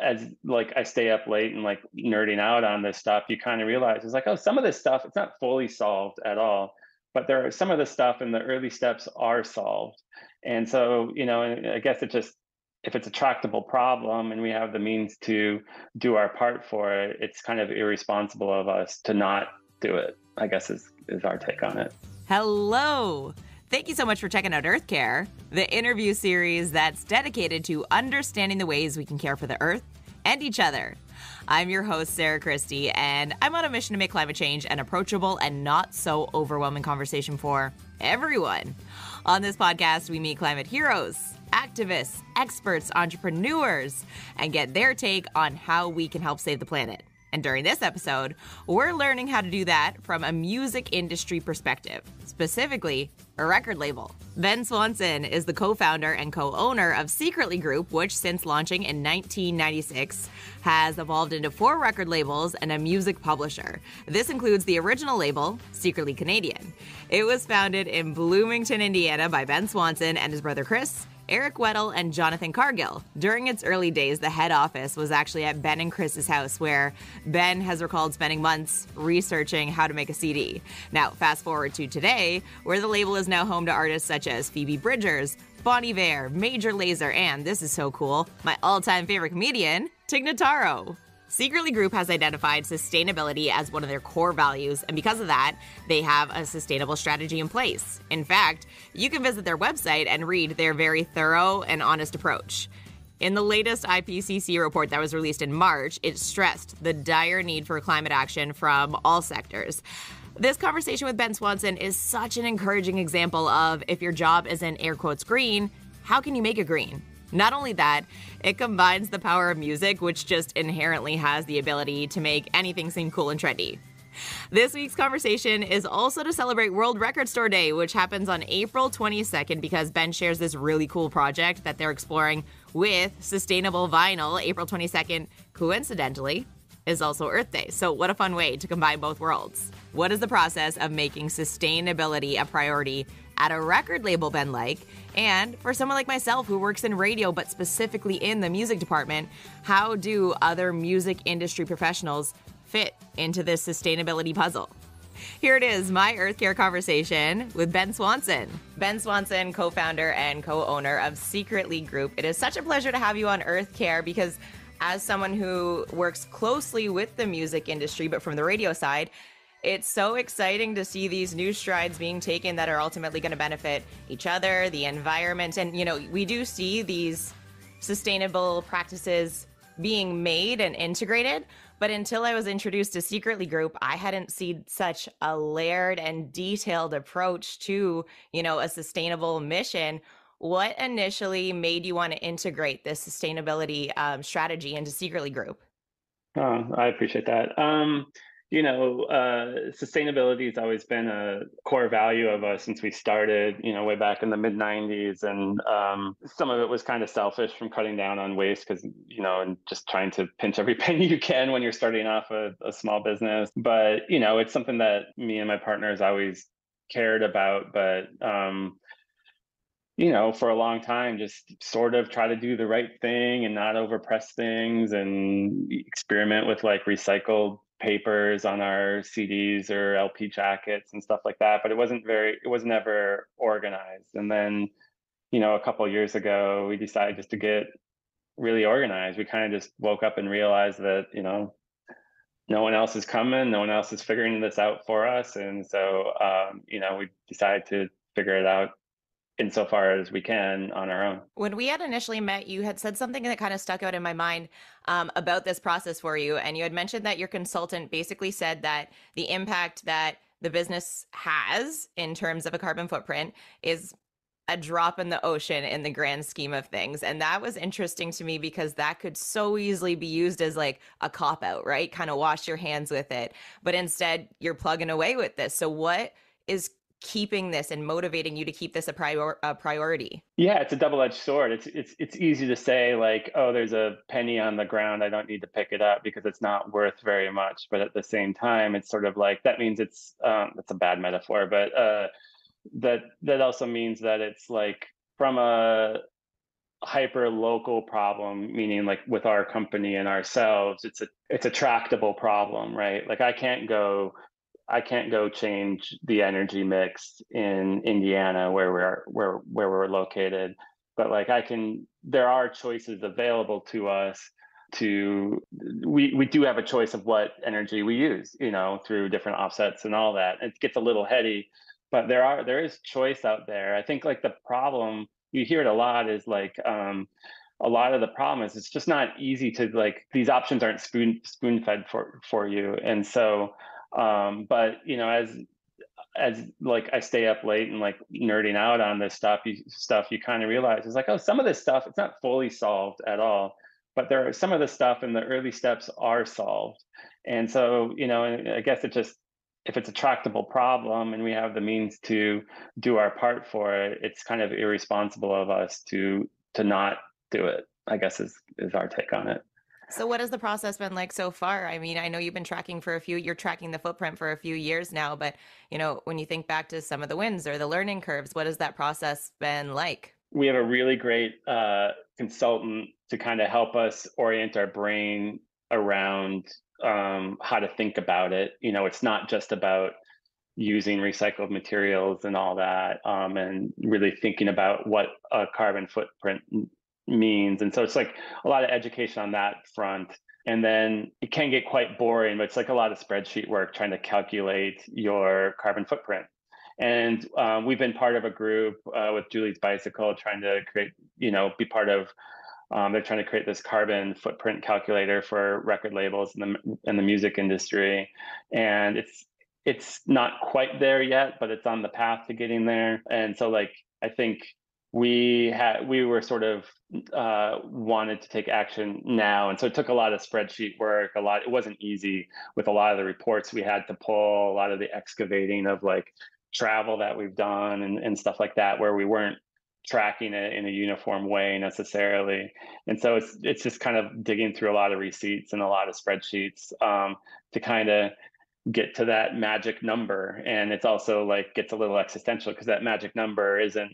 as like I stay up late and like nerding out on this stuff, you kind of realize it's like, oh, some of this stuff, it's not fully solved at all, but there are some of the stuff in the early steps are solved. And so, and I guess it just, if it's a tractable problem and we have the means to do our part for it, it's kind of irresponsible of us to not do it, I guess is our take on it. Hello! Thank you so much for checking out Earth Care, the interview series that's dedicated to understanding the ways we can care for the Earth and each other. I'm your host, Sarah Christie, and I'm on a mission to make climate change an approachable and not so overwhelming conversation for everyone. On this podcast, we meet climate heroes, activists, experts, entrepreneurs, and get their take on how we can help save the planet. And during this episode, we're learning how to do that from a music industry perspective, specifically a record label. Ben Swanson is the co-founder and co-owner of Secretly Group, which since launching in 1996 has evolved into 4 record labels and a music publisher. This includes the original label, Secretly Canadian. It was founded in Bloomington, Indiana by Ben Swanson and his brother Chris, Eric Weddle, and Jonathan Cargill. During its early days, the head office was actually at Ben and Chris's house, where Ben has recalled spending months researching how to make a CD. Now, fast forward to today, where the label is now home to artists such as Phoebe Bridgers, Bon Iver, Major Lazer, and, this is so cool, my all-time favorite comedian, Tig Notaro. Secretly Group has identified sustainability as one of their core values, and because of that, they have a sustainable strategy in place. In fact, you can visit their website and read their very thorough and honest approach. In the latest IPCC report that was released in March, it stressed the dire need for climate action from all sectors. This conversation with Ben Swanson is such an encouraging example of, if your job isn't air quotes green, how can you make it green? Not only that, it combines the power of music, which just inherently has the ability to make anything seem cool and trendy. This week's conversation is also to celebrate World Record Store Day, which happens on April 22nd, because Ben shares this really cool project that they're exploring with sustainable vinyl. April 22nd, coincidentally, is also Earth Day. So what a fun way to combine both worlds. What is the process of making sustainability a priority at a record label Ben like? And for someone like myself who works in radio, but specifically in the music department, how do other music industry professionals fit into this sustainability puzzle? Here it is, my Earth Care conversation with Ben Swanson. Ben Swanson, co-founder and co-owner of Secretly Group. It is such a pleasure to have you on Earth Care, because as someone who works closely with the music industry, but from the radio side, it's so exciting to see these new strides being taken that are ultimately going to benefit each other, the environment. And, we do see these sustainable practices being made and integrated. But until I was introduced to Secretly Group, I hadn't seen such a layered and detailed approach to, a sustainable mission. What initially made you want to integrate this sustainability strategy into Secretly Group? Oh, I appreciate that. Sustainability has always been a core value of us since we started, way back in the mid 90s. And some of it was kind of selfish from cutting down on waste because, and just trying to pinch every penny you can when you're starting off a small business. But, it's something that me and my partners always cared about. But, for a long time, just sort of try to do the right thing and not overpress things and experiment with like recycled papers on our CDs or LP jackets and stuff like that. But it was never organized. And then, a couple of years ago, we decided just to get really organized. We kind of just woke up and realized that, no one else is coming, no one else is figuring this out for us. And so, we decided to figure it out insofar as we can on our own. When we had initially met, you had said something that kind of stuck out in my mind about this process for you. And you had mentioned that your consultant basically said that the impact that the business has in terms of a carbon footprint is a drop in the ocean in the grand scheme of things. And that was interesting to me because that could so easily be used as like a cop out, right? Kind of wash your hands with it. But instead, you're plugging away with this. So what is keeping this and motivating you to keep this a priority? Yeah, it's a double-edged sword. It's easy to say like, oh, there's a penny on the ground, I don't need to pick it up because it's not worth very much. But at the same time, it's sort of like that means it's that's a bad metaphor, but that also means that it's like from a hyper local problem, meaning like with our company and ourselves, it's a tractable problem, right? Like I can't go change the energy mix in Indiana where we're located, but like there are choices available to us to we do have a choice of what energy we use, through different offsets and all that. It gets a little heady, but there is choice out there. I think like the problem, you hear it a lot, is like a lot of the problem is it's just not easy to, like, these options aren't spoon fed for you. And so but as like I stay up late and like nerding out on this stuff, you kind of realize it's like, oh, some of this stuff, it's not fully solved at all, but there are some of the stuff in the early steps are solved. And so, and I guess it just, if it's a tractable problem and we have the means to do our part for it, it's kind of irresponsible of us to not do it, I guess is our take on it. So what has the process been like so far? I mean, I know you've been you're tracking the footprint for a few years now, but when you think back to some of the wins or the learning curves, what has that process been like? We have a really great consultant to kind of help us orient our brain around how to think about it. It's not just about using recycled materials and all that, and really thinking about what a carbon footprint means. And so it's like a lot of education on that front. And then it can get quite boring, but it's like a lot of spreadsheet work trying to calculate your carbon footprint. And we've been part of a group with Julie's Bicycle trying to create, be part of. They're trying to create this carbon footprint calculator for record labels in the music industry, and it's not quite there yet, but it's on the path to getting there. And so, like, I think we were sort of wanted to take action now, and so it took a lot of spreadsheet work. It wasn't easy with a lot of the reports we had to pull, a lot of the excavating of like travel that we've done and stuff like that, where we weren't tracking it in a uniform way necessarily. And so it's just kind of digging through a lot of receipts and a lot of spreadsheets to kind of get to that magic number. And it's also like gets a little existential because that magic number isn't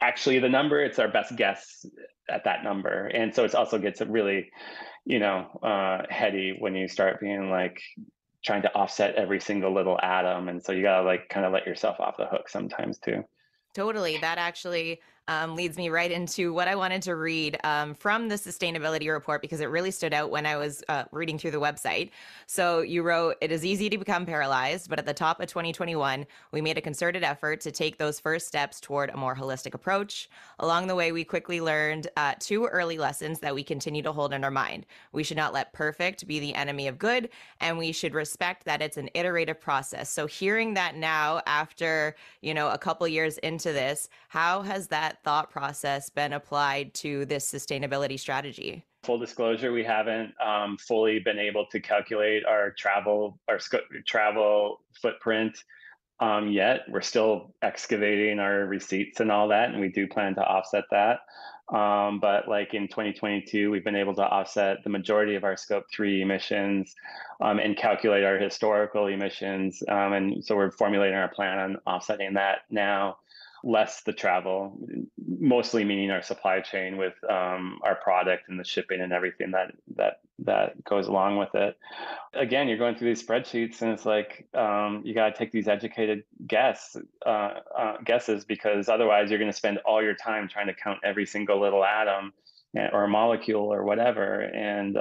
actually the number, it's our best guess at that number. And so it also gets really heady when you start being like trying to offset every single little atom. And so you gotta like kind of let yourself off the hook sometimes too. Totally. That actually leads me right into what I wanted to read from the sustainability report because it really stood out when I was reading through the website. So you wrote, "It is easy to become paralyzed, but at the top of 2021, we made a concerted effort to take those first steps toward a more holistic approach. Along the way, we quickly learned two early lessons that we continue to hold in our mind. We should not let perfect be the enemy of good, and we should respect that it's an iterative process." So hearing that now after, a couple years into this, how has that thought process been applied to this sustainability strategy? Full disclosure, we haven't fully been able to calculate our travel footprint yet. We're still excavating our receipts and all that, and we do plan to offset that. But like in 2022, we've been able to offset the majority of our Scope 3 emissions and calculate our historical emissions. And so we're formulating our plan on offsetting that now. Less the travel, mostly meaning our supply chain with our product and the shipping and everything that goes along with it. Again, you're going through these spreadsheets, and it's like you got to take these educated guesses, because otherwise you're going to spend all your time trying to count every single little atom or molecule or whatever. And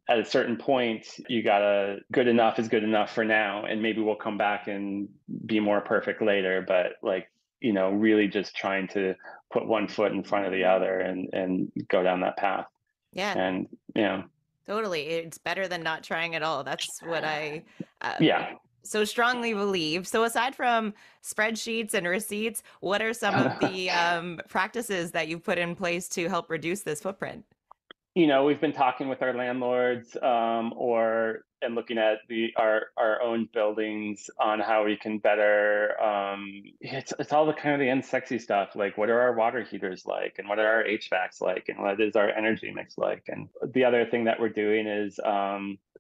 at a certain point, you gotta, good enough is good enough for now, and maybe we'll come back and be more perfect later. But like, really just trying to put one foot in front of the other and go down that path. Yeah, And totally. It's better than not trying at all. That's what I yeah. so strongly believe. So aside from spreadsheets and receipts, what are some of the practices that you've put in place to help reduce this footprint? We've been talking with our landlords, and looking at our own buildings on how we can better. It's all the kind of the unsexy stuff, like what are our water heaters like, and what are our HVACs like, and what is our energy mix like. And the other thing that we're doing is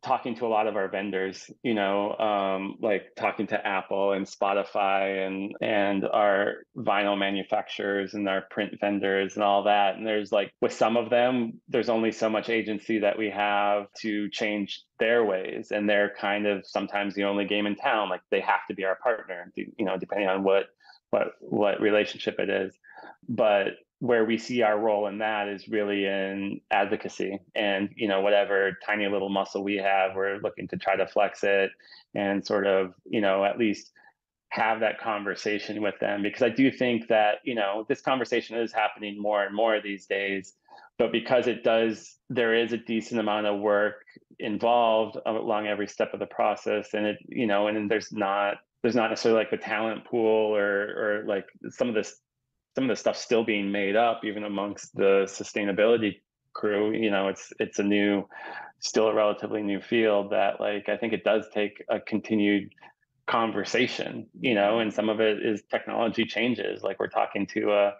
talking to a lot of our vendors, like talking to Apple and Spotify and our vinyl manufacturers and our print vendors and all that. And there's like, with some of them, there's only so much agency that we have to change their ways. And they're kind of sometimes the only game in town. Like they have to be our partner, depending on what relationship it is. But where we see our role in that is really in advocacy, and whatever tiny little muscle we have, we're looking to try to flex it and sort of at least have that conversation with them, because I do think that this conversation is happening more and more these days, but because there is a decent amount of work involved along every step of the process, and and there's not necessarily like the talent pool or like some of the stuff still being made up, even amongst the sustainability crew. It's still a relatively new field that, like, I think it does take a continued conversation, and some of it is technology changes. Like we're talking to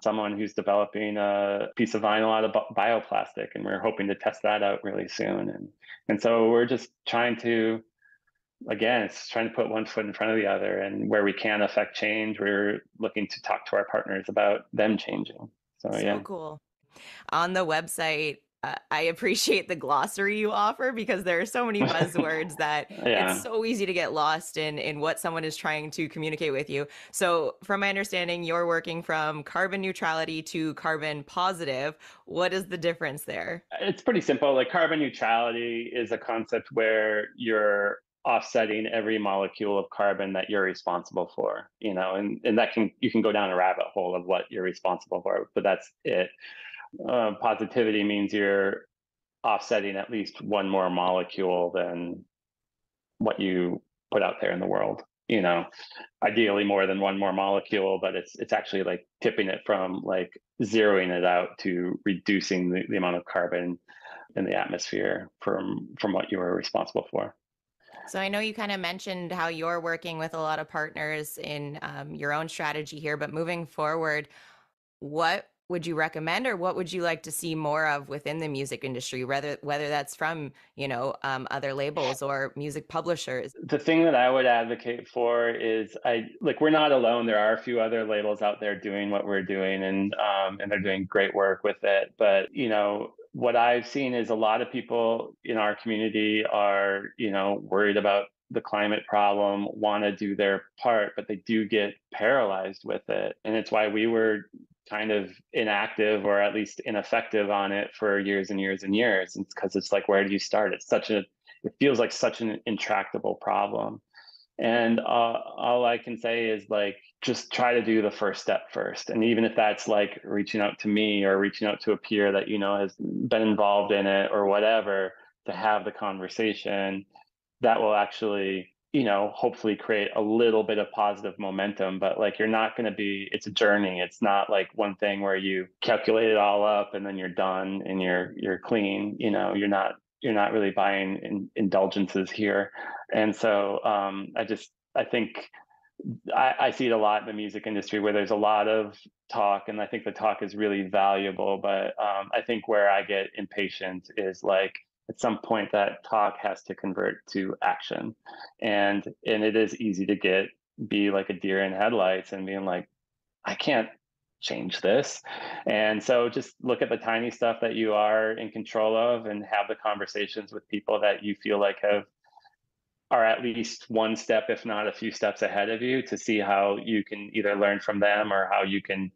someone who's developing a piece of vinyl out of bioplastic, and we're hoping to test that out really soon. And so we're just trying to, again, it's trying to put one foot in front of the other, and where we can affect change, we're looking to talk to our partners about them changing. So yeah. Cool. On the website, I appreciate the glossary you offer, because there are so many buzzwords that it's so easy to get lost in what someone is trying to communicate with you. So from my understanding, you're working from carbon neutrality to carbon positive. What is the difference there? It's pretty simple. Like carbon neutrality is a concept where you're offsetting every molecule of carbon that you're responsible for, and that you can go down a rabbit hole of what you're responsible for, but that's it. Positivity means you're offsetting at least one more molecule than what you put out there in the world. Ideally more than one more molecule, but it's actually like tipping it from like zeroing it out to reducing the amount of carbon in the atmosphere from what you were responsible for. So I know you kind of mentioned how you're working with a lot of partners in your own strategy here, but moving forward, what would you recommend, or what would you like to see more of within the music industry, whether that's from other labels or music publishers? The thing that I would advocate for is, we're not alone. There are a few other labels out there doing what we're doing, and they're doing great work with it. But what I've seen is a lot of people in our community are worried about the climate problem, want to do their part, but they do get paralyzed with it. And it's why we were kind of inactive, or at least ineffective on it for years and years and years. It's because it's like, where do you start? It feels like such an intractable problem. And all I can say is, like, just try to do the first step first. And even if that's like reaching out to me or reaching out to a peer that has been involved in it or whatever, to have the conversation, that will actually hopefully create a little bit of positive momentum. But like, it's a journey. It's not like one thing where you calculate it all up and then you're done and you're clean. You're not really buying indulgences here. And so I think I see it a lot in the music industry, where there's a lot of talk, and I think the talk is really valuable. But I think where I get impatient is, like, at some point that talk has to convert to action, and it is easy to be like a deer in headlights and being like, I can't change this. And so just look at the tiny stuff that you are in control of, and have the conversations with people that you feel like are at least one step, if not a few steps ahead of you, to see how you can either learn from them or how you can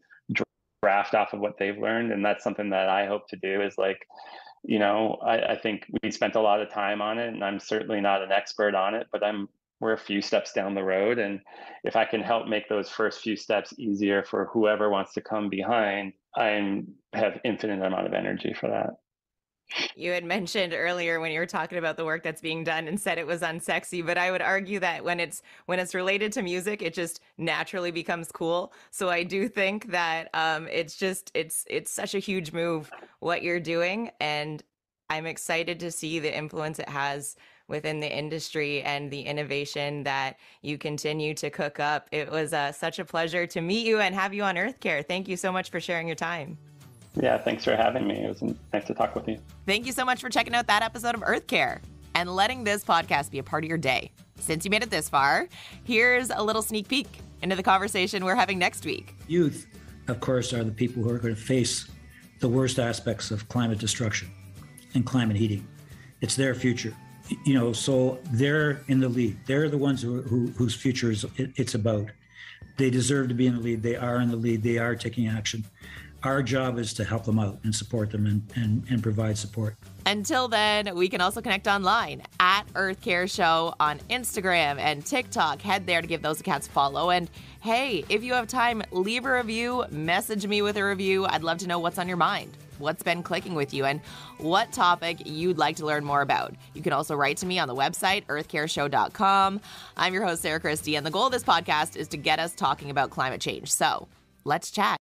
draft off of what they've learned. And that's something that I hope to do, is like, I think we spent a lot of time on it, and I'm certainly not an expert on it, but we're a few steps down the road. And if I can help make those first few steps easier for whoever wants to come behind, I have infinite amount of energy for that. You had mentioned earlier when you were talking about the work that's being done and said it was unsexy, but I would argue that when it's related to music, it just naturally becomes cool. So I do think that it's such a huge move what you're doing, and I'm excited to see the influence it has within the industry and the innovation that you continue to cook up. It was such a pleasure to meet you and have you on Earth Care. Thank you so much for sharing your time. Yeah, thanks for having me. It was nice to talk with you. Thank you so much for checking out that episode of Earth Care. and letting this podcast be a part of your day. Since you made it this far, here's a little sneak peek into the conversation we're having next week. Youth, of course, are the people who are going to face the worst aspects of climate destruction and climate heating. It's their future, so they're in the lead. They're the ones whose future it's about. They deserve to be in the lead. They are in the lead. They are taking action. Our job is to help them out and support them and provide support. Until then, we can also connect online at Earth Care Show on Instagram and TikTok. Head there to give those accounts a follow. And hey, if you have time, leave a review, message me with a review. I'd love to know what's on your mind, what's been clicking with you, and what topic you'd like to learn more about. You can also write to me on the website, earthcareshow.com. I'm your host, Sarah Christie, and the goal of this podcast is to get us talking about climate change. So let's chat.